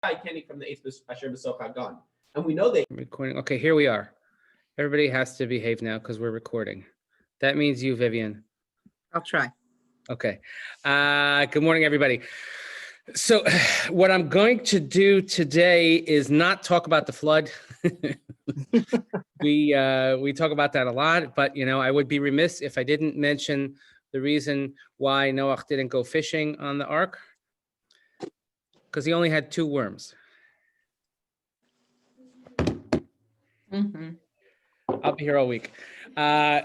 from the Asher B'Soch Hagan. And we know that. Recording. Okay, here we are. Everybody has to behave now because we're recording. That means you, Vivian. I'll try. Okay. Good morning, everybody. So what I'm going to do today is not talk about the flood. We talk about that a lot, but I would be remiss if I didn't mention the reason why Noach didn't go fishing on the ark, because he only had 2 worms. Mm-hmm. I'll be here all week. So I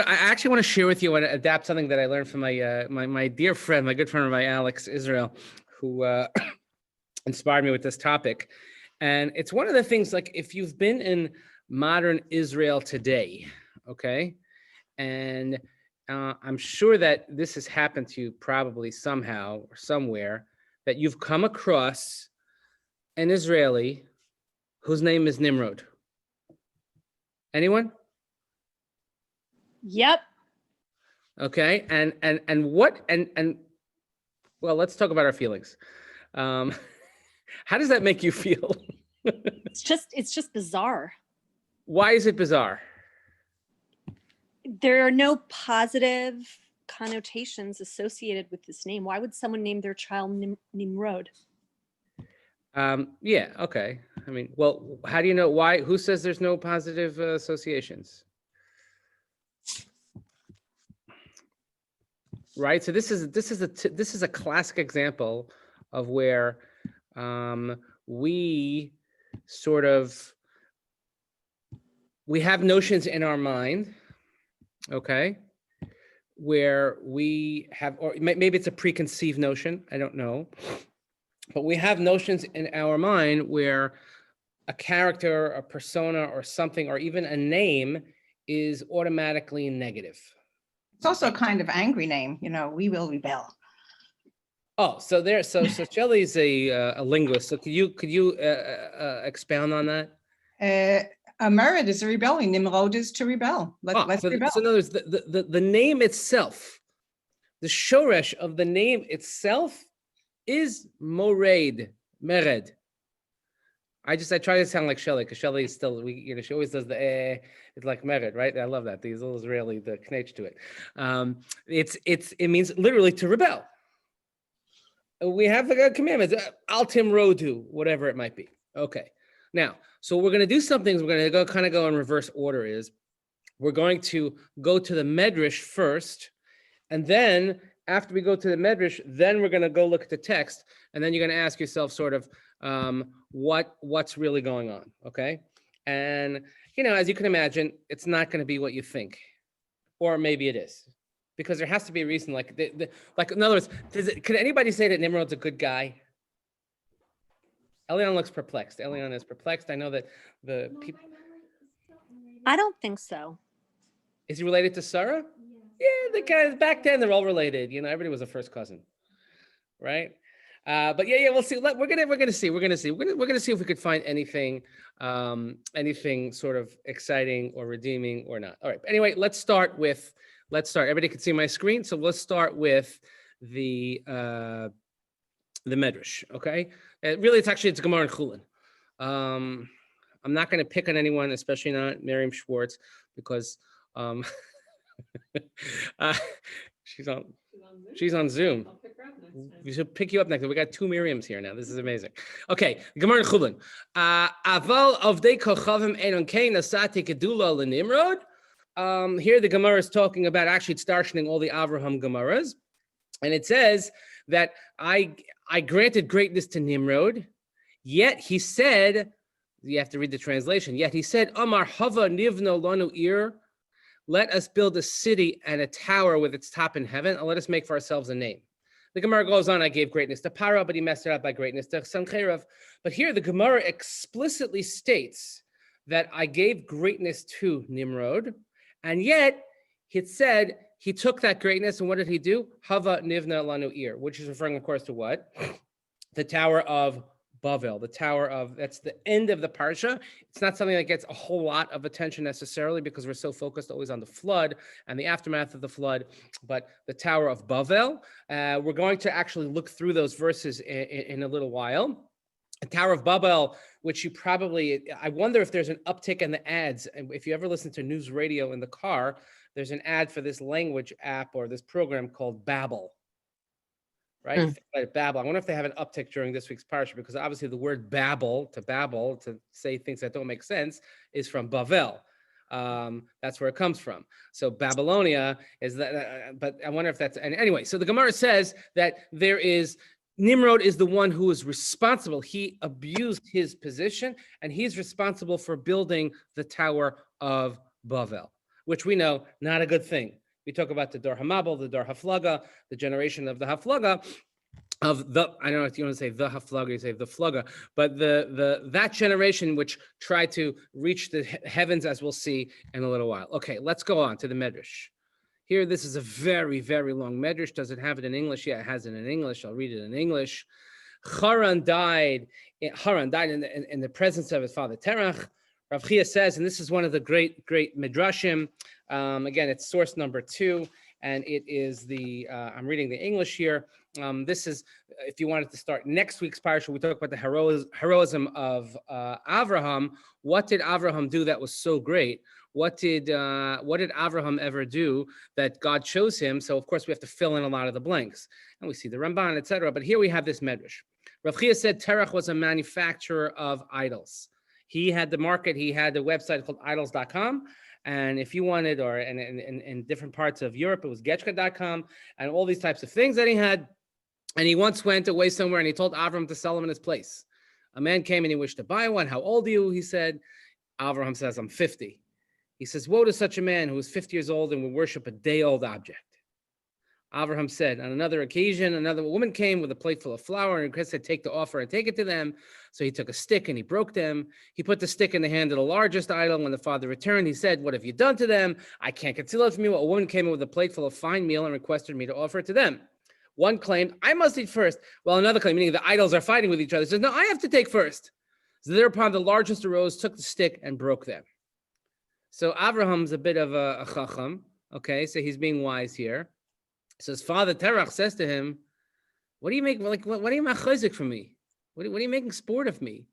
actually want to share with you and adapt something that I learned from my dear friend, my good friend Rabbi Alex Israel, who inspired me with this topic. And it's one of the things, like, if you've been in modern Israel today, okay, and I'm sure that this has happened to you probably somehow or somewhere, that you've come across an Israeli whose name is Nimrod. Anyone? Yep. Okay, and well, let's talk about our feelings. How does that make you feel? It's just bizarre. Why is it bizarre? There are no positive connotations associated with this name. Why would someone name their child Nimrod? Yeah, okay. I mean, well, how do you know why? Who says there's no positive associations? Right. So this is a classic example of where we have notions in our mind, okay, where we have, or maybe it's a preconceived notion, I don't know, but we have notions in our mind where a character, a persona, or something, or even a name is automatically negative. It's also a kind of angry name, we will rebel. Oh, so Shelley's a linguist. So could you expound on that? A merit is a rebellion. Nimrod is to rebel. Let's rebel. So in other words, the name itself, the shoresh of the name itself is mered. I try to sound like Shelley, because Shelley is still, she always does the it's like mered, right? I love that. These little Israeli, the knetch to it. It means literally to rebel. We have the commandments, al timrodu, whatever it might be. Okay. Now, so we're going to do some things. We're going to go in reverse order. We're going to go to the Medrash first, and then after we go to the Medrash, then we're going to go look at the text, and then you're going to ask yourself sort of what's really going on, okay? And, as you can imagine, it's not going to be what you think, or maybe it is, because there has to be a reason. Like in other words, could anybody say that Nimrod's a good guy? Elion looks perplexed. Elion is perplexed. I know that the people. I don't think so. Is he related to Sarah? Yeah, the guys back then, they're all related. Everybody was a first cousin, right? But yeah, we'll see. We're gonna see. We're gonna see if we could find anything sort of exciting or redeeming or not. All right. Anyway, let's start. Everybody can see my screen, so let's start with the Medrash. Okay. It's Gemara and Chulin. I'm not going to pick on anyone, especially not Miriam Schwartz, because she's on Zoom. We should pick you up next. We got 2 Miriams here now. This is amazing. Okay, Gemara and Chulin. Aval avdei kochavim enon kein asati kedula leNimrod. Here the Gemara is talking about, actually it's darshaning all the Avraham Gemaras, and it says that I granted greatness to Nimrod, yet he said, you have to read the translation, yet he said, Amar hava nivno lanu ir, let us build a city and a tower with its top in heaven, and let us make for ourselves a name. The Gemara goes on, I gave greatness to Paro, but he messed it up by greatness to Sancheriv. But here the Gemara explicitly states that I gave greatness to Nimrod, and yet it said he took that greatness, and what did he do? Hava nivna lanu ir, which is referring, of course, to what? The Tower of Bavel, that's the end of the Parsha. It's not something that gets a whole lot of attention necessarily, because we're so focused always on the flood and the aftermath of the flood, but the Tower of Bavel, we're going to actually look through those verses in a little while. Tower of Babel, which you probably, I wonder if there's an uptick in the ads. And if you ever listen to news radio in the car, there's an ad for this language app or this program called Babel, right? Babel. I wonder if they have an uptick during this week's parsha, because obviously the word babble, to say things that don't make sense, is from Bavel. That's where it comes from. So Babylonia is that, but I wonder if that's, and anyway, so the Gemara says that Nimrod is the one who is responsible. He abused his position, and he's responsible for building the Tower of Babel, which we know, not a good thing. We talk about the Dor Hamabel, the Dor Haflaga, the generation of the Haflaga, of the, I don't know if you want to say the Haflaga, you say the Flaga, but that generation which tried to reach the heavens, as we'll see in a little while. Okay, let's go on to the Medrash. Here, this is a very, very long Medrash. Does it have it in English? Yeah, it has it in English. I'll read it in English. Haran died in the presence of his father Terach. Rav Chia says, and this is one of the great Midrashim. Again, it's source number 2, and it is I'm reading the English here. This is, if you wanted to start next week's parsha, we talk about the heroism of Avraham. What did Avraham do that was so great? What did Avraham ever do that God chose him? So of course we have to fill in a lot of the blanks, and we see the Ramban, etc. But here we have this Medrash. Rav Chia said Terach was a manufacturer of idols. He had the market. He had a website called idols.com. And if you wanted, or in different parts of Europe, it was getchka.com and all these types of things that he had. And he once went away somewhere and he told Avram to sell him in his place. A man came and he wished to buy one. How old are you? He said. Avraham says, I'm 50. He says, woe to such a man who is 50 years old and will worship a day-old object. Avraham said, on another occasion, another woman came with a plate full of flour and said, take the offer and take it to them. So he took a stick and he broke them. He put the stick in the hand of the largest idol. When the father returned, he said, what have you done to them? I can't conceal it from you. A woman came in with a plate full of fine meal and requested me to offer it to them. One claimed, I must eat first. Well, another claimed, meaning the idols are fighting with each other, says, no, I have to take first. So thereupon the largest arose, took the stick and broke them. So Avraham's a bit of a chacham. Okay, so he's being wise here. So his father Terach says to him, what do you make, like, what are you machazik from me? What are you making sport of me?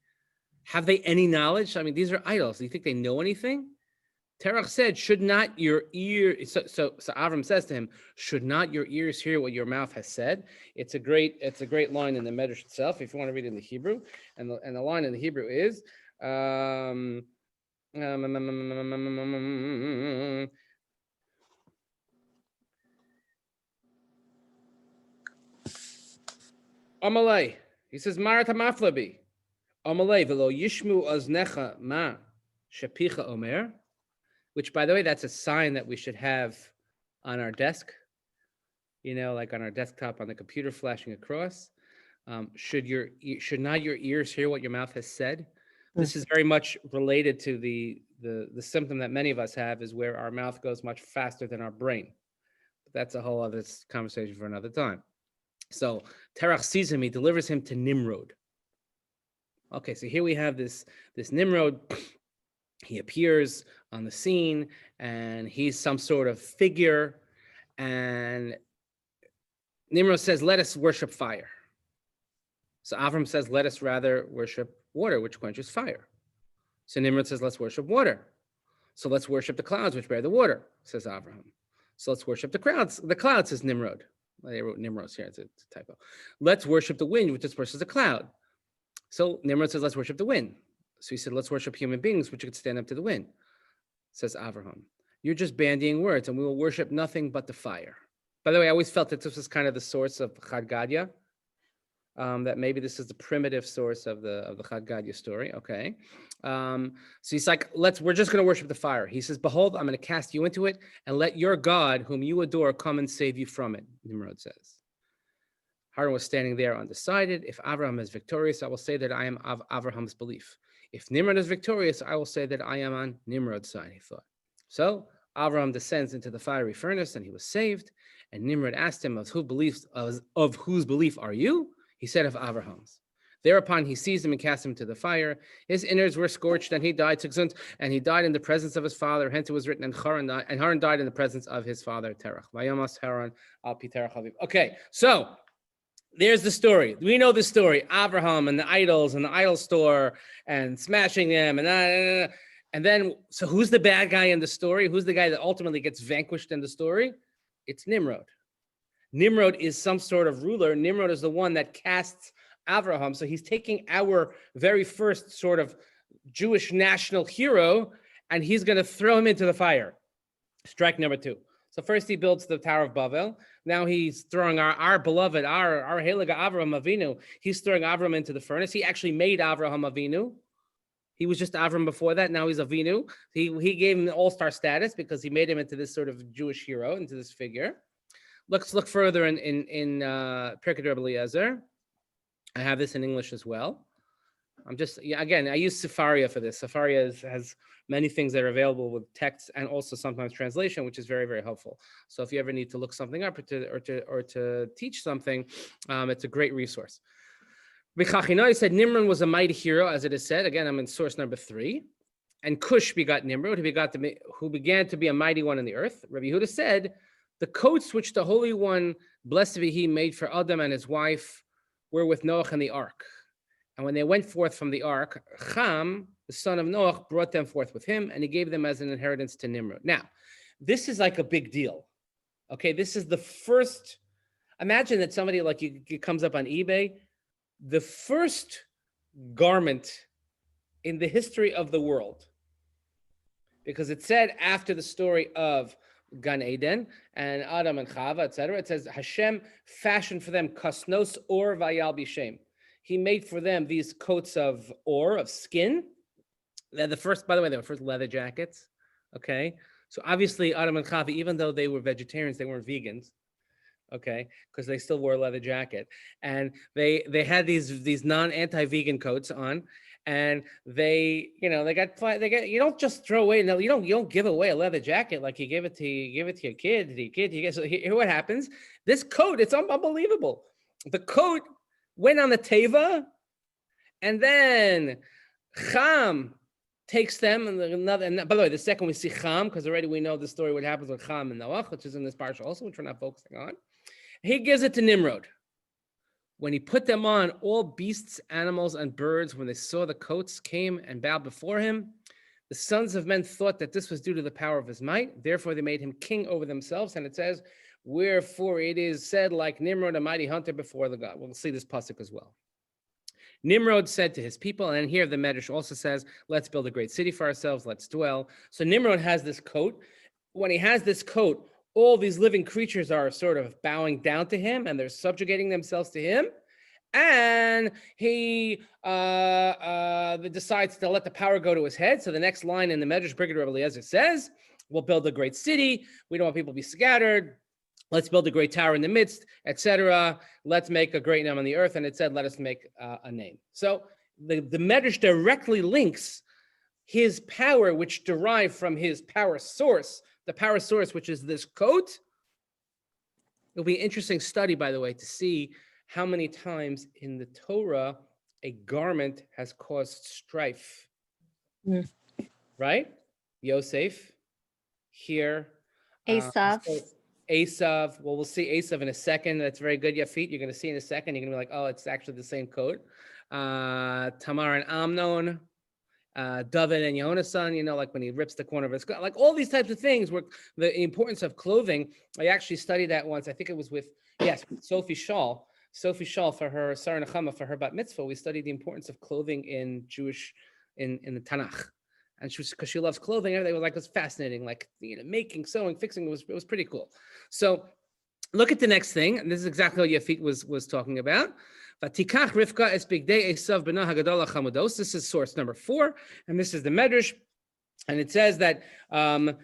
Have they any knowledge? I mean, these are idols. Do you think they know anything? Terach said, should not your ear, so Avram says to him, should not your ears hear what your mouth has said? It's a great line in the Medrash itself, if you want to read it in the Hebrew. And the line in the Hebrew is, Amalei. He says, Marat Maflabi. Amalei velo yishmu aznecha ma shapicha omer. Which, by the way, that's a sign that we should have on our desk. You know, like on our desktop on the computer, flashing across. Should not your ears hear what your mouth has said? This is very much related to the symptom that many of us have, is where our mouth goes much faster than our brain. But that's a whole other conversation for another time. So Terach sees him, he delivers him to Nimrod. Okay, so here we have this Nimrod. He appears on the scene and he's some sort of figure. And Nimrod says, let us worship fire. So Avram says, let us rather worship water, which quenches fire. So Nimrod says, let's worship water. So let's worship the clouds, which bear the water, says Avram. So let's worship the clouds. The cloud, says Nimrod. They wrote Nimrods here, it's a typo. Let's worship the wind, which disperses the cloud. So Nimrod says, let's worship the wind. So he said, let's worship human beings, which could stand up to the wind, says Avraham. You're just bandying words, and we will worship nothing but the fire. By the way, I always felt that this was kind of the source of Chad Gadya, that maybe this is the primitive source of the Chad Gadya story. Okay. So he's like, we're just going to worship the fire. He says, behold, I'm going to cast you into it, and let your God, whom you adore, come and save you from it, Nimrod says. Haran was standing there undecided. If Avraham is victorious, I will say that I am of Avraham's belief. If Nimrod is victorious, I will say that I am on Nimrod's side, he thought. So Avraham descends into the fiery furnace, and he was saved. And Nimrod asked him, of whose belief are you? He said, of Avraham's. Thereupon he seized him and cast him into the fire. His innards were scorched, and he died. And he died in the presence of his father. Hence it was written, and Haran died in the presence of his father Terach. Vayamas Haran al pi Terach aviv. Okay, so there's the story. We know the story. Abraham and the idols and the idol store and smashing them and then, so who's the bad guy in the story? Who's the guy that ultimately gets vanquished in the story? It's Nimrod. Nimrod is some sort of ruler. Nimrod is the one that casts Abraham. So he's taking our very first sort of Jewish national hero, and he's going to throw him into the fire. Strike number 2. So first he builds the Tower of Babel. Now he's throwing our beloved, our Heliga Avraham Avinu. He's throwing Avraham into the furnace. He actually made Avraham Avinu. He was just Avram before that. Now he's Avinu. He gave him all-star status because he made him into this sort of Jewish hero, into this figure. Let's look further in Pirkei Rebbe Eliezer. I have this in English as well. Again, I use Sefaria for this. Sefaria has many things that are available with text and also sometimes translation, which is very, very helpful. So if you ever need to look something up or to teach something, it's a great resource. He said Nimrod was a mighty hero, as it is said. Again, I'm in source number 3. And Cush begot Nimrod, who began to be a mighty one in the earth. Rabbi Yehuda said, the coats which the Holy One, blessed be He, made for Adam and his wife were with Noach and the ark. And when they went forth from the ark, Cham, the son of Noach, brought them forth with him, and he gave them as an inheritance to Nimrod. Now, this is like a big deal. Okay, this is the first. Imagine that somebody like you comes up on eBay. The first garment in the history of the world, because it said after the story of Gan Eden and Adam and Chava, etc., it says Hashem fashioned for them kasnos or vayal bishem. He made for them these coats of ore, of skin. They're the first, by the way, they were first leather jackets. Okay, so obviously Adam and Chava, even though they were vegetarians, they weren't vegans. Okay, because they still wore a leather jacket, and they had these anti-vegan coats on, and they got you don't just throw away, no, you don't give away a leather jacket like you give it to your kid. So here what happens, this coat, it's unbelievable. The coat went on the teva, and then Cham takes them, and by the way, the second we see Cham, because already we know the story what happens with Cham and Noach, which is in this parsha also, which we're not focusing on. He gives it to Nimrod. When he put them on, all beasts, animals, and birds, when they saw the coats, came and bowed before him. The sons of men thought that this was due to the power of his might. Therefore, they made him king over themselves. And it says, wherefore it is said, like Nimrod, a mighty hunter before the God. We'll see this pasuk as well. Nimrod said to his people, and here the Medrash also says, let's build a great city for ourselves, let's dwell. So Nimrod has this coat. When he has this coat, all these living creatures are sort of bowing down to him, and they're subjugating themselves to him. And he decides to let the power go to his head. So the next line in the Medrash, Pirkei Rebbe Eliezer says, we'll build a great city. We don't want people to be scattered. Let's build a great tower in the midst, etc. Let's make a great name on the earth. And it said, let us make a name. So the Medrash directly links his power, which derived from his power source, the power source, which is this coat. It'll be an interesting study, by the way, to see how many times in the Torah a garment has caused strife. Right? Yosef, here. Esav. Well, we'll see Esav in a second. That's very good, Yafit. You're going to see in a second. You're going to be like, oh, it's actually the same coat. Tamar and Amnon. David and Yonasan, like when he rips the corner of his coat, like all these types of things were the importance of clothing. I actually studied that once. I think it was with Sophie Shaw for her Sarah Nechama, for her bat mitzvah. We studied the importance of clothing in Jewish, in the Tanakh. And she was, because she loves clothing, everything was like, it was fascinating, like, making, sewing, fixing, it was pretty cool. So look at the next thing. And this is exactly what Yafit was talking about. Vatikach Rivka es bigdei Esav b'na hagadol hachamudos. This is source number 4, and this is the Medrash, and it says that Rivka,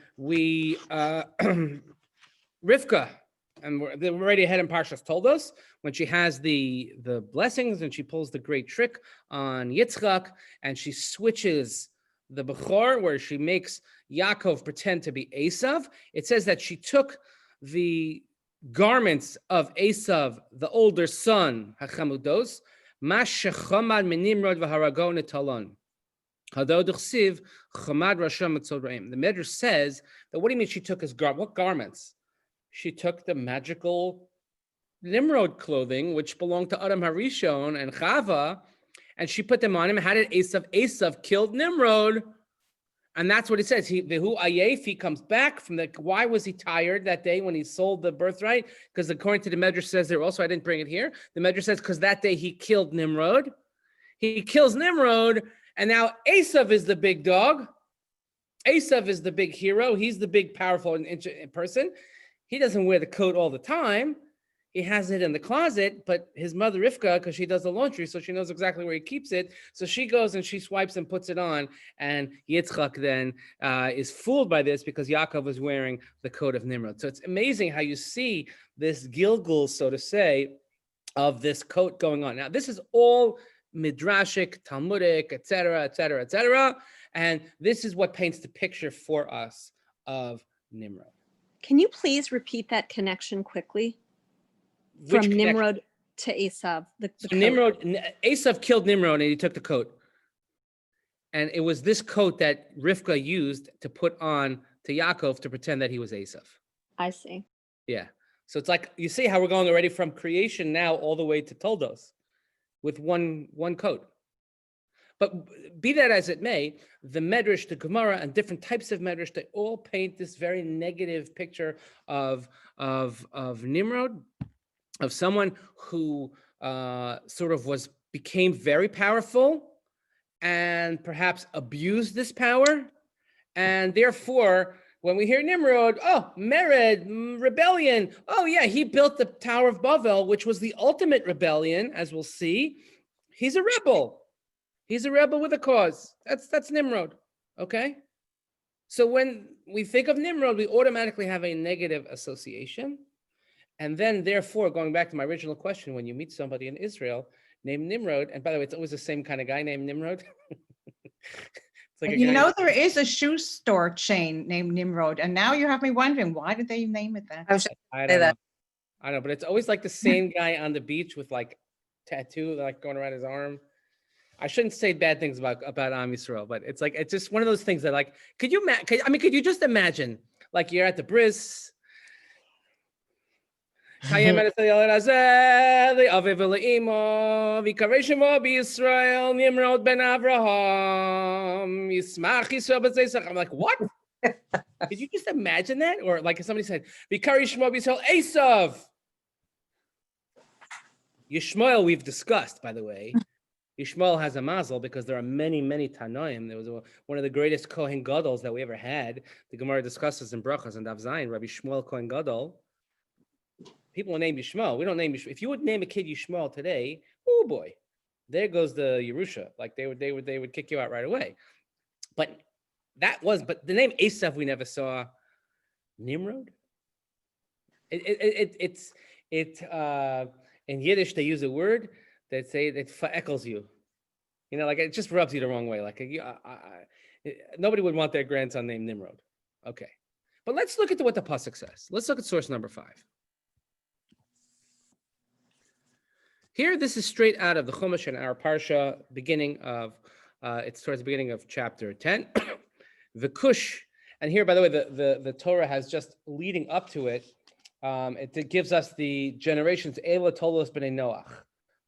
and we're already ahead in Parshat told us when she has the blessings and she pulls the great trick on Yitzchak, and she switches the Bechor, where she makes Yaakov pretend to be Esav. It says that she took the garments of Esav, the older son, Hachamudos, Mashechamad Nimrod v'Harago Netalon. Hadod Uchsiv Chamad Rasham Mitzorayim. The Medrash says that what do you mean she took his what garments? She took the magical Nimrod clothing, which belonged to Adam Harishon and Chava, and she put them on him. How did Esav killed Nimrod? And that's what it says. He comes back from why was he tired that day when he sold the birthright? Because according to the Medrash says there also, I didn't bring it here. The Medrash says because that day he killed Nimrod. He kills Nimrod, and now Esav is the big dog. Esav is the big hero. He's the big, powerful person. He doesn't wear the coat all the time. He has it in the closet, but his mother Rivka, because she does the laundry, so she knows exactly where he keeps it. So she goes and she swipes and puts it on. And Yitzchak then is fooled by this because Yaakov was wearing the coat of Nimrod. So it's amazing how you see this Gilgul, so to say, of this coat going on. Now, this is all midrashic, Talmudic, etc., etc., etc. And this is what paints the picture for us of Nimrod. Can you please repeat that connection quickly? From Nimrod to Esav. Esav killed Nimrod and he took the coat. And it was this coat that Rivka used to put on to Yaakov to pretend that he was Esav. I see. Yeah. So it's like, you see how we're going already from creation now all the way to Toldos with one coat. But be that as it may, the Medrash, the Gemara, and different types of Medrash, they all paint this very negative picture of Nimrod, of someone who became very powerful and perhaps abused this power. And therefore, when we hear Nimrod, Mered, rebellion. Oh yeah, he built the Tower of Babel, which was the ultimate rebellion, as we'll see. He's a rebel. He's a rebel with a cause. That's Nimrod, okay? So when we think of Nimrod, we automatically have a negative association. And then, therefore, going back to my original question, when you meet somebody in Israel named Nimrod, and by the way, it's always the same kind of guy named Nimrod. Like there is a shoe store chain named Nimrod, and now you have me wondering, why did they name it that? I don't know. I don't know, but it's always like the same guy on the beach with like tattoo, like going around his arm. I shouldn't say bad things about Am Yisrael, but it's just one of those things that like, could you just imagine, like you're at the bris, Nimrod ben Avraham. I'm like, what? Did you just imagine that? Or like if somebody said, Esav. Yishmael, we've discussed, by the way. Yishmael has a mazel because there are many, many Tanoim. There was one of the greatest Kohen Gadol that we ever had. The Gemara discusses in Brachas and Daf Zayin, Rabbi Shmuel Kohen Gadol. People will name Yishmael. We don't name Yishmael. If you would name a kid Yishmael today, oh boy, there goes the Yerusha. Like they would kick you out right away. But the name Esav we never saw. Nimrod. It's in Yiddish they use a word that say that verekels you. You know, like it just rubs you the wrong way. Like nobody would want their grandson named Nimrod. Okay, but let's look at what the pasuk says. Let's look at source number 5. Here, this is straight out of the Chumash and our Parsha, it's towards the beginning of chapter 10. The Kush, and here, by the way, the Torah has just leading up to it. It gives us the generations, Ela, Tolos, B'nai Noach.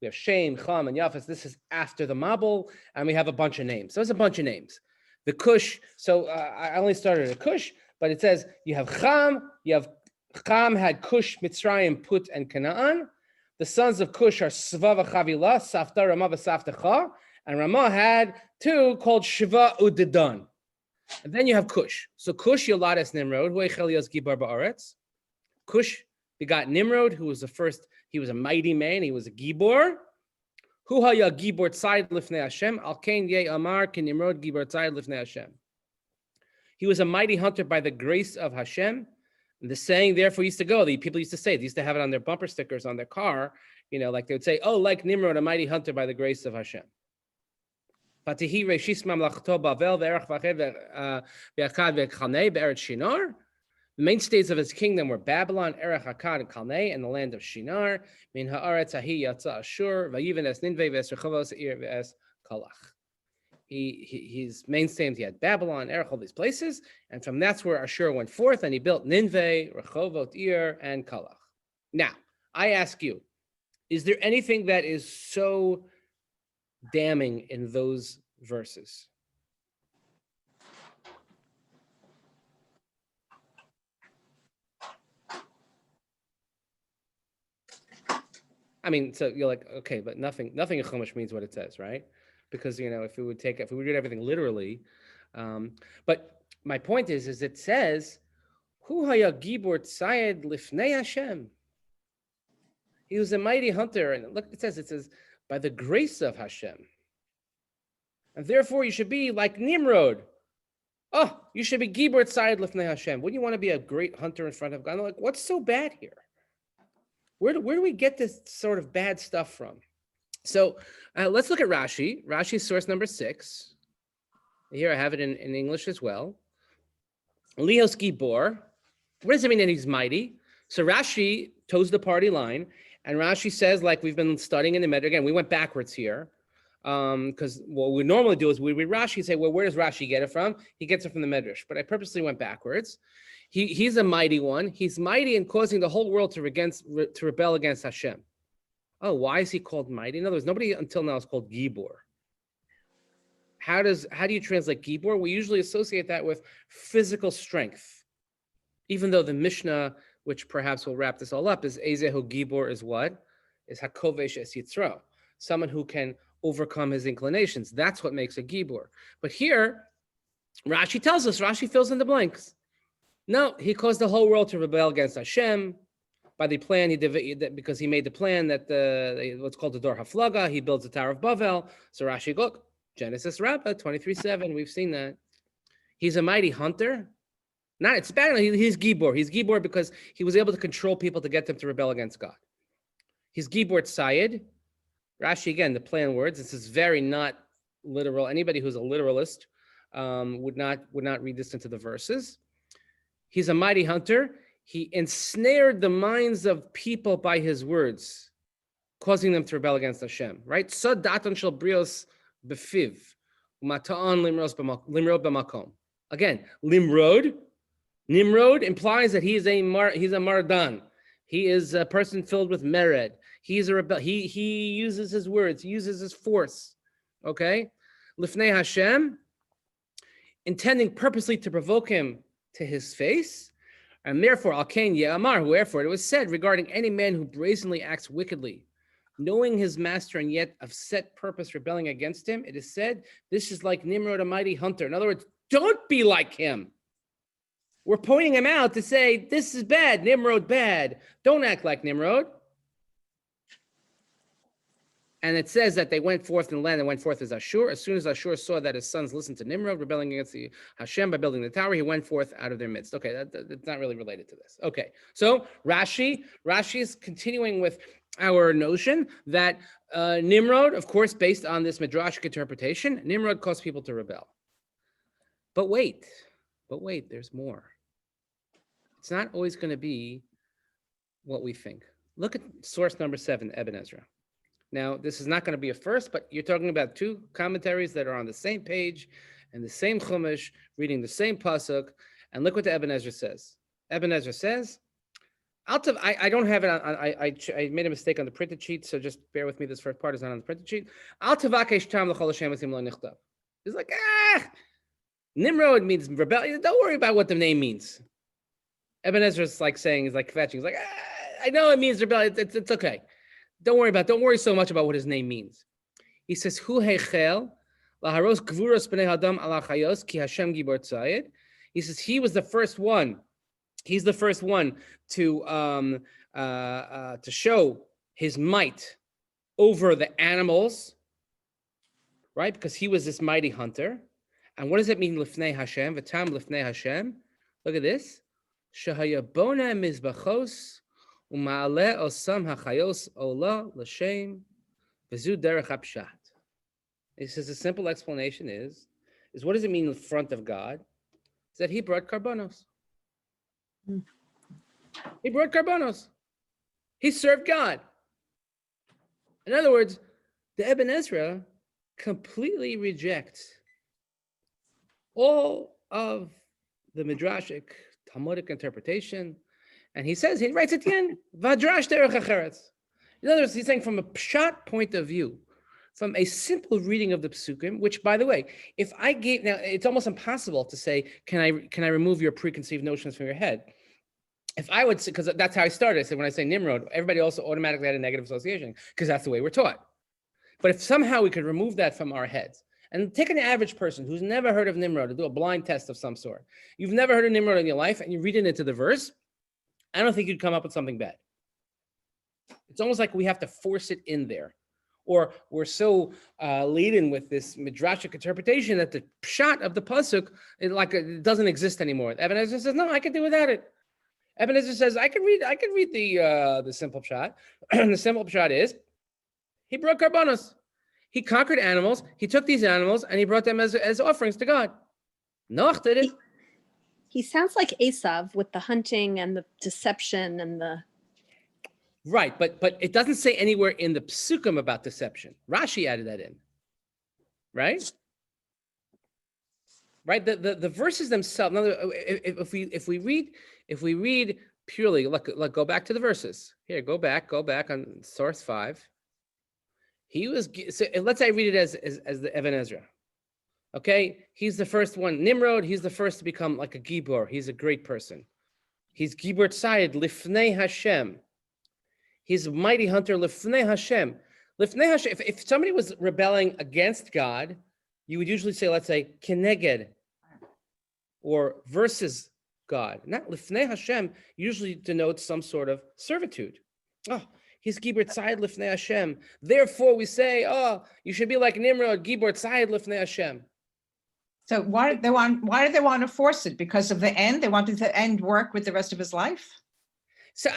We have Shem, Cham, and Yafes. This is after the Mabul, and we have a bunch of names. So there's a bunch of names. The Kush, so I only started at Kush, but it says you have Cham had Kush, Mitzrayim, Put, and Canaan. The sons of Cush are Svava Chavila, Safta, Ramah, Saftecha, and Ramah had 2 called Shiva Udidan. And then you have Cush. So Cush Yoladas Nimrod, who Echelios Gibar Ba'aretz. Cush begot Nimrod, who was the first, he was a mighty man, he was a Gibor. Hu haya Gibor Tzayid Lifnei Hashem, Al Kain Ye Amar Ki Nimrod Gibor Tzayid Lifnei Hashem. He was a mighty hunter by the grace of Hashem. And the saying, therefore, used to go. The people used to say, they used to have it on their bumper stickers on their car. You know, like they would say, "Oh, like Nimrod, a mighty hunter by the grace of Hashem." The mainstays of his kingdom were Babylon, Erech Akkad, and Kalnei, and the land of Shinar. Min haaretz ahi yatsa Ashur, vayiven es Ninveh v'es Rechovos ir v'es Kalach. His mainstays, he had Babylon, Erech, all these places, and from that's where Ashur went forth, and he built Ninveh, Rechovot Ir, and Kalach. Now, I ask you, is there anything that is so damning in those verses? I mean, so you're like, okay, but nothing in Chumash means what it says, right? Because if we would read everything literally, but my point is it says, "Hu haya gibor tzayed lifnei Hashem." He was a mighty hunter, and look, it says, by the grace of Hashem, and therefore you should be like Nimrod. Oh, you should be gibor tzayed lifnei Hashem. Wouldn't you want to be a great hunter in front of God? I'm like, what's so bad here? Where do we get this sort of bad stuff from? So let's look at Rashi. Rashi's source number 6. Here I have it in English as well. Lios Gibor. What does it mean that he's mighty? So Rashi toes the party line, and Rashi says, like we've been studying in the Medrash, again, we went backwards here, because what we normally do is we read Rashi and say, well, where does Rashi get it from? He gets it from the Medrash, but I purposely went backwards. He's a mighty one. He's mighty in causing the whole world to rebel against Hashem. Oh, why is he called mighty? In other words, nobody until now is called Gibor. How do you translate Gibor? We usually associate that with physical strength, even though the Mishnah, which perhaps will wrap this all up, is Ezehu Gibor is what? Is Hakovesh Es Yitzro, someone who can overcome his inclinations. That's what makes a Gibor. But here, Rashi tells us, Rashi fills in the blanks. No, he caused the whole world to rebel against Hashem by the plan because he made the plan that what's called the Dor Haflaga, he builds the Tower of Bavel. So Rashi, look, Genesis Rabbah 23:7, we've seen that. He's a mighty hunter. It's bad. He's Gibor. He's Gibor because he was able to control people to get them to rebel against God. He's Gibor Tzayed. Rashi, again, the play on words. This is very not literal. Anybody who's a literalist would not read this into the verses. He's a mighty hunter. He ensnared the minds of people by his words, causing them to rebel against Hashem. Right? Sod daton shel brios befiv, umata'an limrod b'makom. Again, Nimrod implies that he's a mardan. He is a person filled with mered. He's a rebel. He uses his words. He uses his force. Okay, lifnei Hashem, intending purposely to provoke him to his face, and therefore Al-Kain Ye'amar, wherefore it was said regarding any man who brazenly acts wickedly, knowing his master and yet of set purpose rebelling against him, it is said, this is like Nimrod, a mighty hunter. In other words, don't be like him. We're pointing him out to say, this is bad, Nimrod bad. Don't act like Nimrod. And it says that they went forth in the land and went forth as Ashur. As soon as Ashur saw that his sons listened to Nimrod, rebelling against the Hashem by building the tower, he went forth out of their midst. Okay, that's not really related to this. Okay, so Rashi is continuing with our notion that Nimrod, of course, based on this midrashic interpretation, Nimrod caused people to rebel. But wait, there's more. It's not always going to be what we think. Look at source number 7, Ibn Ezra. Now, this is not going to be a first, but you're talking about 2 commentaries that are on the same page and the same Chumash, reading the same pasuk. And look what the Ibn Ezra says. Ibn Ezra says, I don't have it on, I made a mistake on the printed sheet, so just bear with me. This first part is not on the printed sheet. He's like, Nimrod means rebellion. Don't worry about what the name means. Ibn Ezra's like saying, he's like fetching. He's like, I know it means rebellion. It's okay. Don't worry so much about what his name means. He says, Hu heichel laharos gvuros b'nei hadam ala chayos ki Hashem gibor tzayed. He says he was the first one. He's the first one to show his might over the animals, right? Because he was this mighty hunter. And what does it mean, lifnei Hashem? V'tam lifnei Hashem. Look at this. Shahayabona mizbachos. Osam hachayos ola l'shem v'zu derech hapshat. He says the simple explanation is what does it mean in front of God? Is that he brought karbanos. He brought karbanos. He served God. In other words, the Ibn Ezra completely rejects all of the midrashic Talmudic interpretation And he writes at the end, Vadrash derech acheretz. In other words, he's saying from a pshat point of view, from a simple reading of the psukim, which, by the way, if I gave, now it's almost impossible to say, can I remove your preconceived notions from your head? If I would say, because that's how I started, I said when I say Nimrod, everybody also automatically had a negative association, because that's the way we're taught. But if somehow we could remove that from our heads, and take an average person who's never heard of Nimrod and do a blind test of some sort. You've never heard of Nimrod in your life, and you read it into the verse, I don't think you'd come up with something bad. It's almost like we have to force it in there. Or we're so laden with this midrashic interpretation that the pshat of the pasuk it doesn't exist anymore. Ibn Ezra says, no, I can do without it. Ibn Ezra says, I can read the simple pshat. The simple pshat is, he brought karbanos. He conquered animals. He took these animals and he brought them as offerings to God. Noach did it. He sounds like Esav with the hunting and the deception and the... Right, but it doesn't say anywhere in the psukim about deception. Rashi added that in, right? Right. The verses themselves. If we read purely, look, go back to the verses. Here, go back on source 5. He was. So let's say I read it as the Ibn Ezra. Okay, he's the first one. Nimrod. He's the first to become like a gibor. He's a great person. He's gibor tzayid lifnei Hashem. He's a mighty hunter, lifnei Hashem. Lifnei Hashem, if somebody was rebelling against God, you would usually say, let's say, keneged, or versus God. Not lifnei Hashem usually denotes some sort of servitude. Oh, he's gibor tzayid lifnei Hashem. Therefore, we say, oh, you should be like Nimrod, gibor tzayid lifnei Hashem. So why do they want to force it? Because of the end? They wanted the end work with the rest of his life? So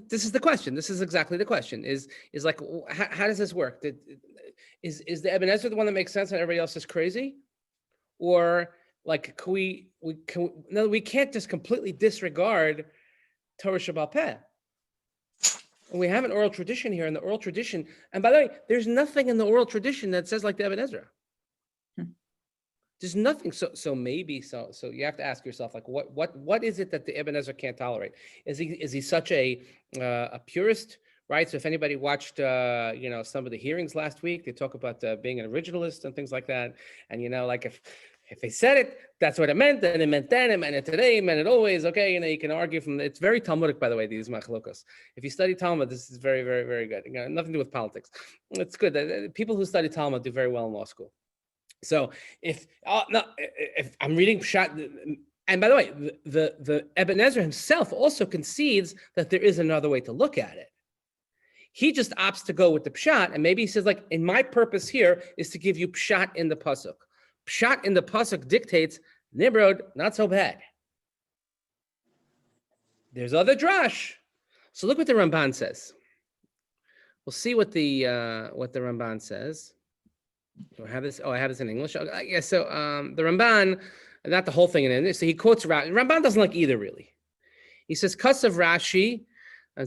this is the question. This is exactly the question. Is like, how does this work? Is the Ibn Ezra the one that makes sense and everybody else is crazy, or like we can't just completely disregard Torah Shebaal Peh. We have an oral tradition here, and the oral tradition. And by the way, there's nothing in the oral tradition that says like the Ibn Ezra. There's nothing. So maybe you have to ask yourself, like, what is it that the Ibn Ezra can't tolerate? Is he such a purist, right? So if anybody watched some of the hearings last week, they talk about being an originalist and things like that. And like if they said it, that's what it meant, and it meant then, it meant it today, it meant it always. Okay, you can argue from. It's very Talmudic, by the way. These machlokos. If you study Talmud, this is very, very, very good. Nothing to do with politics. It's good. People who study Talmud do very well in law school. So if I'm reading Pshat, and by the way, the Ibn Ezra himself also concedes that there is another way to look at it. He just opts to go with the Pshat, and maybe he says, like, in my purpose here is to give you Pshat in the pasuk. Pshat in the pasuk dictates Nimrod, not so bad. There's other drash. So look what the Ramban says. We'll see what the Ramban says. Do I have this? Oh, I have this in English. Yeah. So the Ramban, not the whole thing in it. So he quotes Rashi. Ramban doesn't like either, really. He says, "Kasav Rashi,"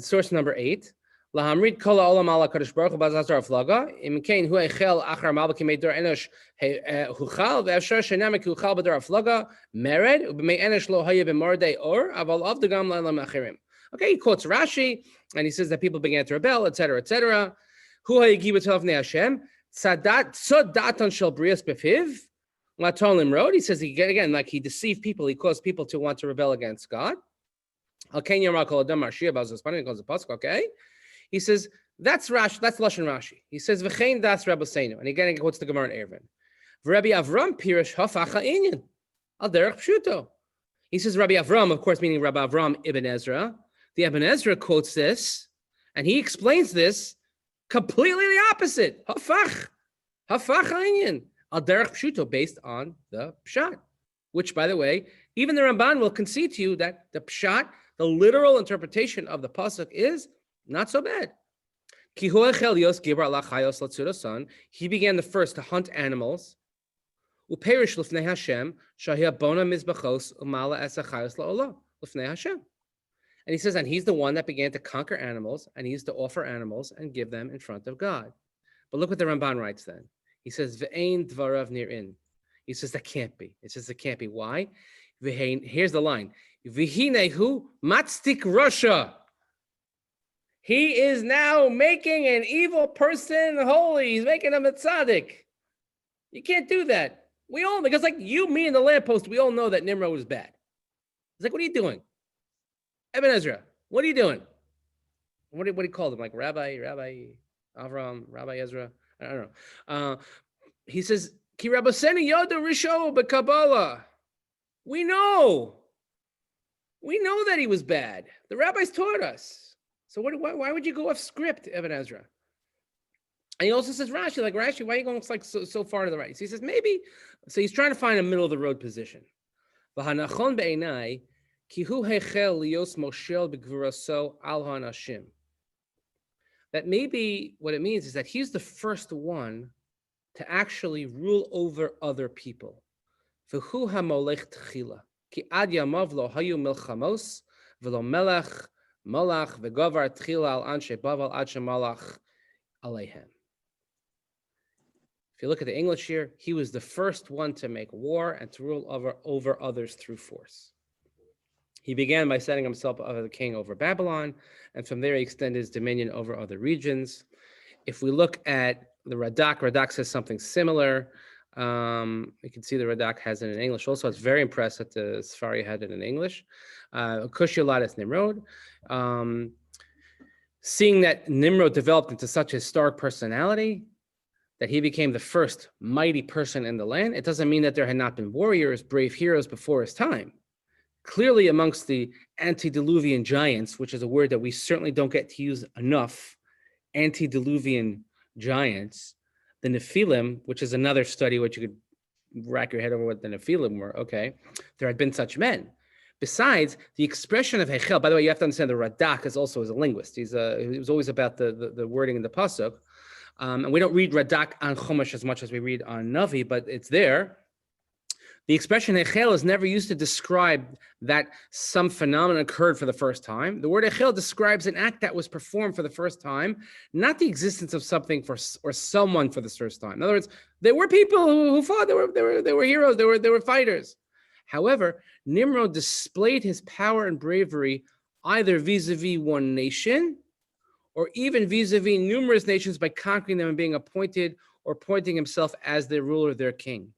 source number 8. Lahamrid kol ha'olam ala kadosh baruch hu b'azazar aflaga. Imkein hu echel achar mal b'kimei dor enosh huchal ve'afshar shenamek huchal b'dor aflaga mered u'b'mei enosh lo haya b'mordei or aval avdagam la'lam achirim. Okay, he quotes Rashi and he says that people began to rebel, etc., etc. Hu ha'yigi b'tov Hashem. Sadat sodatan shel brias befiv latol Nimrod. He says again, like he deceived people, he caused people to want to rebel against God. Okay, he says that's Rashi, that's Lashon Rashi. He says v'chein das Rabbeinu, and again he quotes the Gemara in Eruvin. Rabbi Avram pirish hafacha inyan al derech pshuto. He says Rabbi Avram, of course, meaning Rabbi Avram Ibn Ezra. The Ibn Ezra quotes this, and he explains this completely the opposite. Hafach inyan al derech pshuto, based on the pshat, which, by the way, even the Ramban will concede to you that the pshat, the literal interpretation of the pasuk, is not so bad. He began the first to hunt animals. And he says, and he's the one that began to conquer animals, and he's to offer animals and give them in front of God. But look what the Ramban writes then. He says, Ve'ein dvarav nirin. He says that can't be. It says it can't be. Why? Here's the line. Vihinehu matztik Russia. He is now making an evil person holy. He's making him a tzaddik. You can't do that. We all, because like you, me, and the lamppost, we all know that Nimrod was bad. It's like, what are you doing? Ibn Ezra, what are you doing? What do you call him? Like Rabbi Avram, Rabbi Ezra? I don't know. He says, Ki Rabbaseni Yoda Risho B'Kabbalah. We know that he was bad. The rabbis taught us. So why would you go off script, Ibn Ezra? And he also says, Rashi, why are you going like so far to the right? So he says, maybe, so he's trying to find a middle of the road position. That maybe what it means is that he's the first one to actually rule over other people. If you look at the English here, he was the first one to make war and to rule over others through force. He began by setting himself up as a king over Babylon, and from there he extended his dominion over other regions. If we look at the Radak says something similar. You can see the Radak has it in English also. It's very impressed that the Sfari had it in English. Kushuladas Nimrod. Seeing that Nimrod developed into such a historic personality, that he became the first mighty person in the land, it doesn't mean that there had not been warriors, brave heroes before his time. Clearly amongst the antediluvian giants, which is a word that we certainly don't get to use enough, antediluvian giants, the Nephilim, which is another study which you could rack your head over what the Nephilim were, okay, there had been such men. Besides, the expression of Hechel, by the way, you have to understand the Radak is also as a linguist. He was always about the wording in the Pasuk. And we don't read Radak on Chumash as much as we read on Navi, but it's there. The expression Hechel is never used to describe that some phenomenon occurred for the first time. The word Hechel describes an act that was performed for the first time, not the existence of something or someone for the first time. In other words, there were people who fought. There were heroes. There were fighters. However, Nimrod displayed his power and bravery either vis-a-vis one nation or even vis-a-vis numerous nations by conquering them and being appointed or appointing himself as the ruler, their king.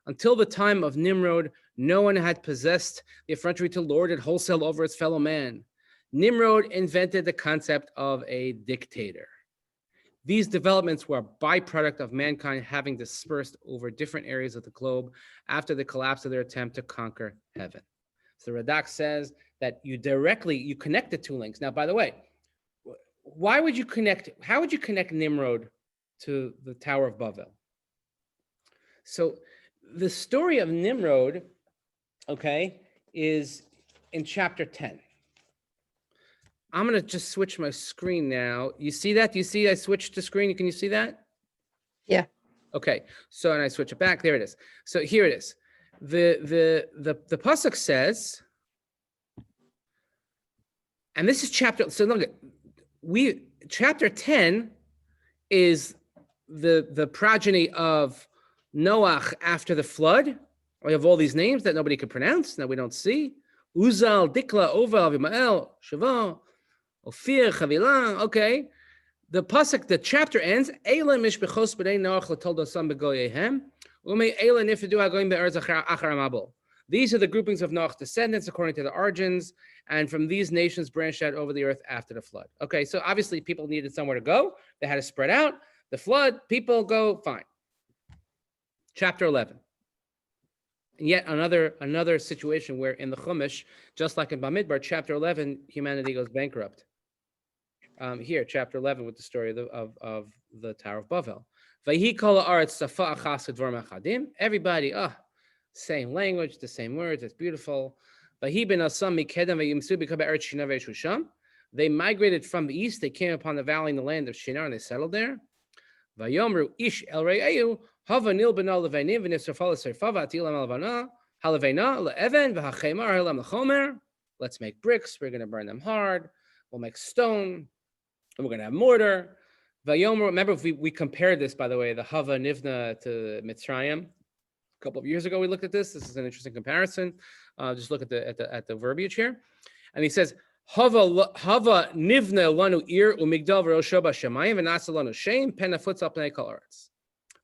Until the time of Nimrod, no one had possessed the effrontery to lord it wholesale over its fellow man. Nimrod invented the concept of a dictator. These developments were a byproduct of mankind having dispersed over different areas of the globe after the collapse of their attempt to conquer heaven. So Radak says that you connect the two links. Now, by the way, how would you connect Nimrod to the Tower of Babel? So the story of Nimrod, okay, is in chapter 10. I'm going to just switch my screen now. You see that? Do you see I switched the screen? Can you see that? Yeah. Okay. So, and I switch it back. There it is. So here it is. The pasuk says, and this is chapter. So look, chapter 10 is the progeny of Noach after the flood. We have all these names that nobody could pronounce, that we don't see. Uzal, Dikla, Oval, Vimael, Shavah, Ophir, Chavilah. Okay. The pasuk, the chapter ends. Eila mishbechos b'nei Noach l'toldosam b'goyehem. Ume eila nifedu hagoyim be'eretz achar amabel. These are the groupings of Noach's descendants according to the origins, and from these nations branched out over the earth after the flood. Okay, so obviously people needed somewhere to go. They had to spread out. The flood, people go, fine. Chapter 11. And yet another situation where in the Chumash, just like in Bamidbar, chapter 11, humanity goes bankrupt. Here, chapter 11, with the story of the Tower of Babel. Everybody, same language, the same words, it's beautiful. They migrated from the east, they came upon the valley in the land of Shinar, and they settled there. Let's make bricks, we're going to burn them hard, we'll make stone, and we're going to have mortar. Remember, if we compared this, by the way, the Hava Nivna to Mitzrayim, couple of years ago we looked at this. This is an interesting comparison. Just look at the verbiage here, and he says, "Hava nivna lanu ir umigdal v'rosho b'shamayim v'nasa lanu shem penafutz al pnei kol haaretz."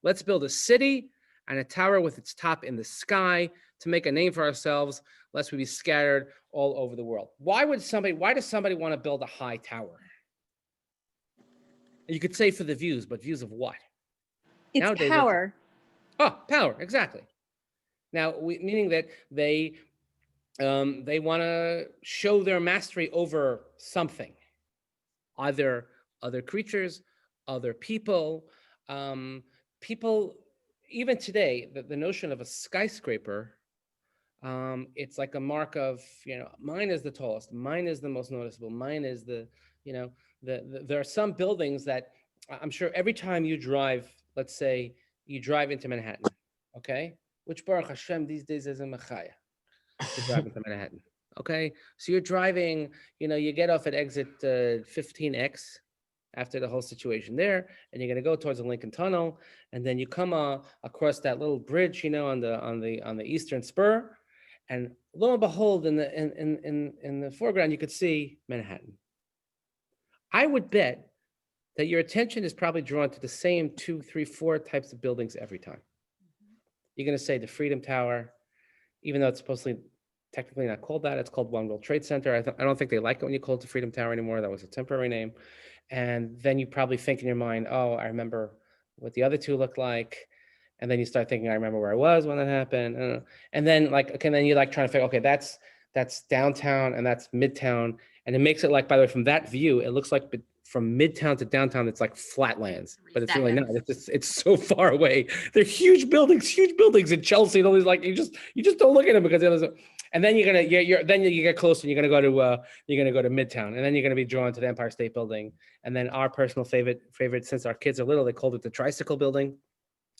Let's build a city and a tower with its top in the sky to make a name for ourselves, lest we be scattered all over the world. Why does somebody want to build a high tower? You could say for the views, but views of what? It's Nowadays, power. Power, exactly. Now, meaning that they want to show their mastery over something, either other creatures, other people. People, even today, the notion of a skyscraper, it's like a mark of, mine is the tallest, mine is the most noticeable, mine is there are some buildings that I'm sure every time you drive, let's say you drive into Manhattan, okay? Which Baruch Hashem these days is a machaya to drive into Manhattan, okay? So you're driving, you get off at exit 15X after the whole situation there, and you're going to go towards the Lincoln Tunnel, and then you come across that little bridge, on the eastern spur, and lo and behold, in the foreground you could see Manhattan. I would bet that your attention is probably drawn to the same 2, 3, 4 types of buildings every time. You're going to say the Freedom Tower, even though it's supposedly technically not called that, it's called One World Trade Center. I don't think they like it when you call it the Freedom Tower anymore. That was a temporary name. And then you probably think in your mind, oh, I remember what the other two looked like. And then you start thinking, I remember where I was when that happened. And then then you're trying to figure, okay, that's downtown and that's midtown. And it makes it by the way, from that view, it looks like from midtown to downtown, it's like flatlands, but it's really not. It's so far away. They're huge buildings in Chelsea. And all these you just don't look at them because there's and then then you get closer and you're gonna go to Midtown, and then you're gonna be drawn to the Empire State Building. And then our personal favorite, since our kids are little, they called it the Tricycle Building.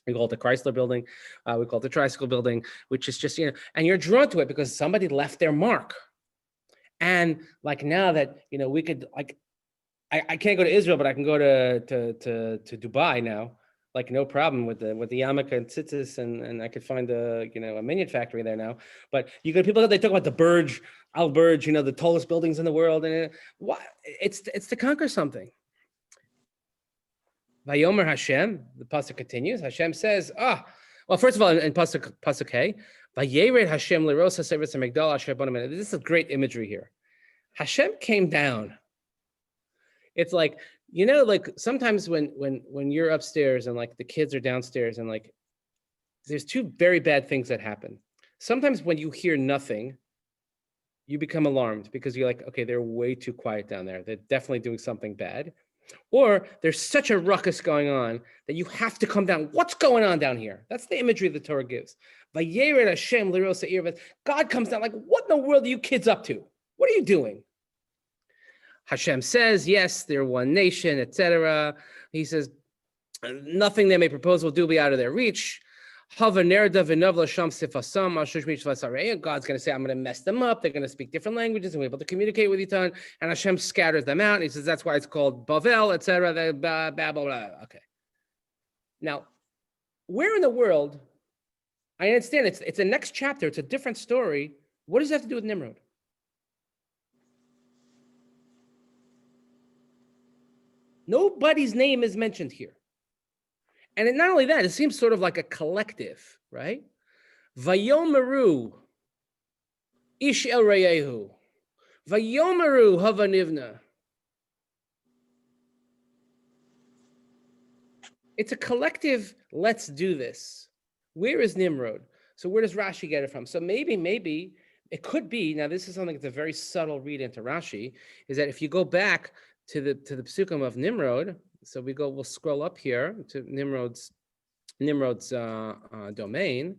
We call it the Chrysler Building. We call it the Tricycle Building, which is just, and you're drawn to it because somebody left their mark. And now that, we could I can't go to Israel, but I can go to Dubai now, no problem with the yarmulke and tzitzis, and I could find a minion factory there now. But you got people that they talk about the Burj Al Burj, the tallest buildings in the world, and it's to conquer something. Vayomer Hashem, the pasuk continues. Hashem says, well, first of all, in pasuk Hey, Vayered Hashem lerosa sevetz hamigdal asher banu. This is great imagery here. Hashem came down. It's sometimes when you're upstairs and the kids are downstairs and there's two very bad things that happen. Sometimes when you hear nothing, you become alarmed because you're okay, they're way too quiet down there. They're definitely doing something bad. Or there's such a ruckus going on that you have to come down. What's going on down here? That's the imagery the Torah gives. Vayered Hashem lerosa irvet. God comes down what in the world are you kids up to? What are you doing? Hashem says, yes, they're one nation, etc. He says, nothing they may propose will be out of their reach. God's going to say, I'm going to mess them up. They're going to speak different languages and be able to communicate with each other. And Hashem scatters them out. And he says, that's why it's called Bavel, etc. Okay. Now, where in the world, I understand it's the next chapter. It's a different story. What does it have to do with Nimrod? Nobody's name is mentioned here. And not only that, it seems sort of like a collective, right? Vayomeru ish el reyehu. Vayomeru hava nivna. It's a collective, let's do this. Where is Nimrod? So where does Rashi get it from? So maybe it could be, now this is something that's a very subtle read into Rashi, is that if you go back to the psukim of Nimrod, so we'll scroll up here to Nimrod's domain.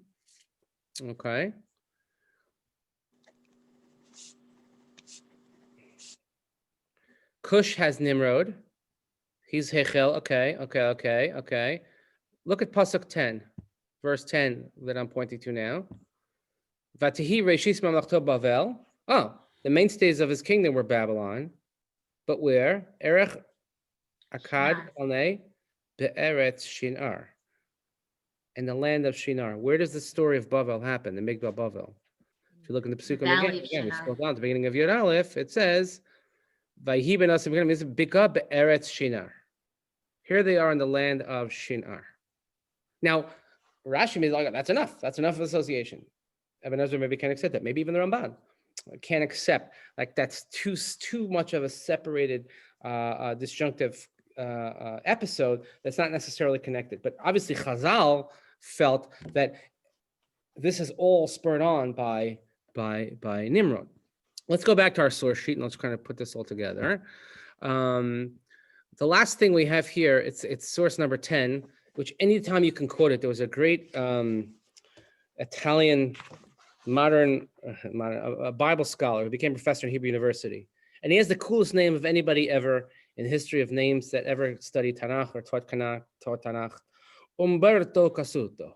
Okay. Cush has Nimrod. He's Hechel. Okay. Look at pasuk 10, verse 10 that I'm pointing to now. Vatihi reishis mamlachto Bavel. Oh, the mainstays of his kingdom were Babylon. But where? Erech Akkad Alnei Be'eretz Shinar. in the land of Shinar. Where does the story of Bavel happen, the Migdal Bavel? If you look in the Psukim Valley of again, we Shinar. scroll down to the beginning of Yud Aleph, it says, Vayhi ben Asim means Bika be'eretz Shinar. Here they are in the land of Shinar. Now, Rashi means like that's enough. That's enough of association. Ibn Ezra maybe can't accept that. Maybe even the Ramban can't accept like that's too much of a separated disjunctive episode that's not necessarily connected. But obviously, Chazal felt that this is all spurred on by Nimrod. Let's go back to our source sheet and let's kind of put this all together. The last thing we have here, it's source number 10, which anytime you can quote it, there was a great Italian modern Bible scholar who became professor in Hebrew University. And he has the coolest name of anybody ever in the history of names that ever studied Tanakh or taught Tanakh, Umberto Casuto.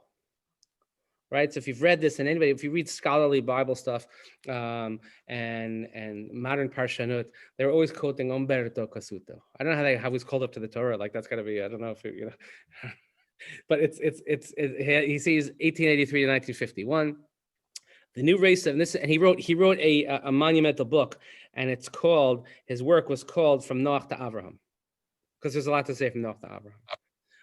Right, so if you've read this, and anybody, if you read scholarly Bible stuff and modern Parshanut, they're always quoting Umberto Casuto. I don't know how he's called up to the Torah. Like that's got to be, I don't know if you know, but he sees 1883 to 1951. The new race of this, and he wrote a monumental book, and it's called, his work was called From Noach to Abraham, because there's a lot to say from Noach to Abraham.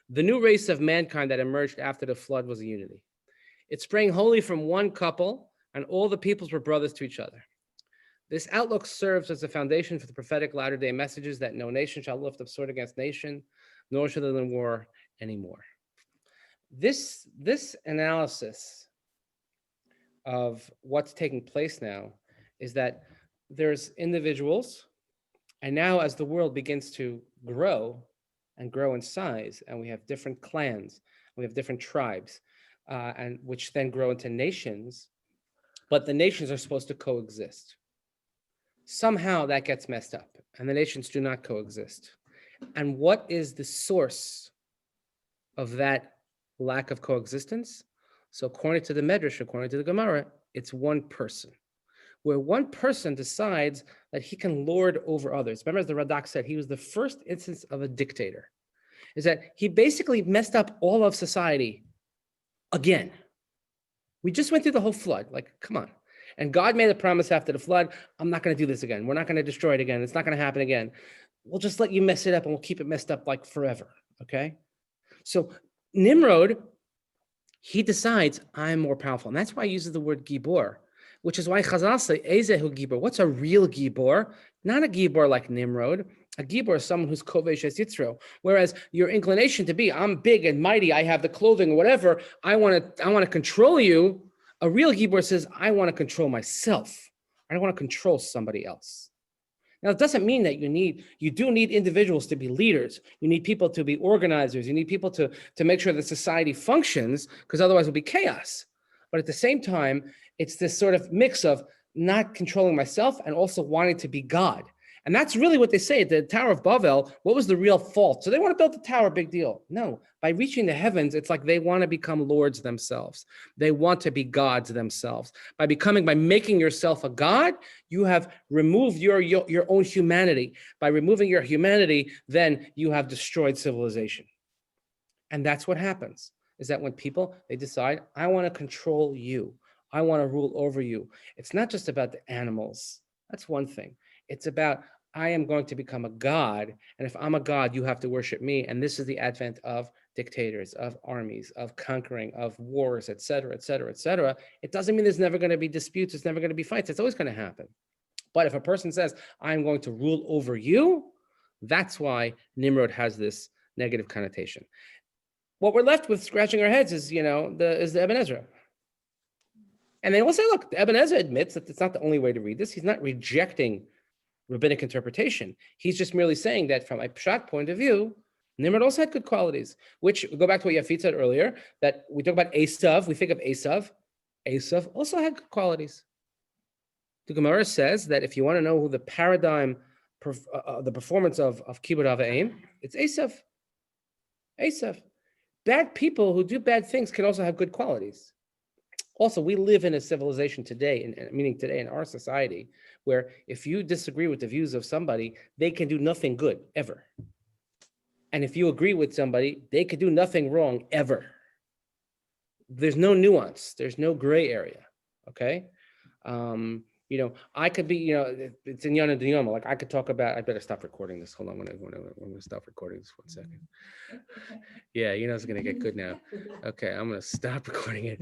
The new race of mankind that emerged after the flood was a unity. It sprang wholly from one couple, and all the peoples were brothers to each other. This outlook serves as a foundation for the prophetic latter-day messages that no nation shall lift up sword against nation, nor shall they learn war anymore. This analysis of what's taking place now is that there's individuals, and now as the world begins to grow and grow in size, and we have different clans, we have different tribes, and which then grow into nations, but the nations are supposed to coexist. Somehow that gets messed up, and the nations do not coexist. And what is the source of that lack of coexistence? So according to the Medrash, according to the Gemara, it's one person, where one person decides that he can lord over others. Remember, as the Radak said, he was the first instance of a dictator, is that he basically messed up all of society again. We just went through the whole flood. Like, come on. And God made a promise after the flood, I'm not going to do this again. We're not going to destroy it again. It's not going to happen again. We'll just let you mess it up and we'll keep it messed up like forever. Okay? So Nimrod, he decides, I'm more powerful. And that's why he uses the word Gibor, which is why Chazal say, Ezehu Gibor. What's a real Gibor? Not a Gibor like Nimrod. A Gibor is someone who's Kovesh Es Yitzro. Whereas your inclination to be, I'm big and mighty, I have the clothing or whatever, I want to control you. A real Gibor says, I want to control myself. I don't want to control somebody else. Now, it doesn't mean that you do need individuals to be leaders. You need people to be organizers. You need people to make sure that society functions, because otherwise it'll be chaos. But at the same time, it's this sort of mix of not controlling myself and also wanting to be God. And that's really what they say at the Tower of Babel. What was the real fault? So they want to build the tower, big deal. No, by reaching the heavens, it's like they want to become lords themselves. They want to be gods themselves. By making yourself a god, you have removed your own humanity. By removing your humanity, then you have destroyed civilization. And that's what happens, is that when people, they decide, I want to control you. I want to rule over you. It's not just about the animals. That's one thing. It's about, I am going to become a god, and if I'm a god, you have to worship me. And this is the advent of dictators, of armies, of conquering, of wars, et cetera, et cetera, et cetera. It doesn't mean there's never going to be disputes. It's never going to be fights. It's always going to happen. But if a person says, I'm going to rule over you, that's why Nimrod has this negative connotation. What we're left with scratching our heads is, the Ibn Ezra. And they will say, look, the Ibn Ezra admits that it's not the only way to read this. He's not rejecting rabbinic interpretation. He's just merely saying that from a Parshat point of view, Nimrod also had good qualities, which go back to what Yafit said earlier, that we talk about Esav, we think of Esav. Esav also had good qualities. The Gemara says that if you want to know who the paradigm, the performance of Kibbud Av V'Aim, it's Esav. Esav. Bad people who do bad things can also have good qualities. Also, we live in a civilization today, meaning today in our society, where if you disagree with the views of somebody, they can do nothing good, ever. And if you agree with somebody, they can do nothing wrong, ever. there's no nuance. There's no gray area. Okay. I could be, it's in Yana Diyoma. Like I could talk about, I better stop recording this. Hold on. I'm going to stop recording this 1 second. Yeah, it's going to get good now. Okay. I'm going to stop recording it.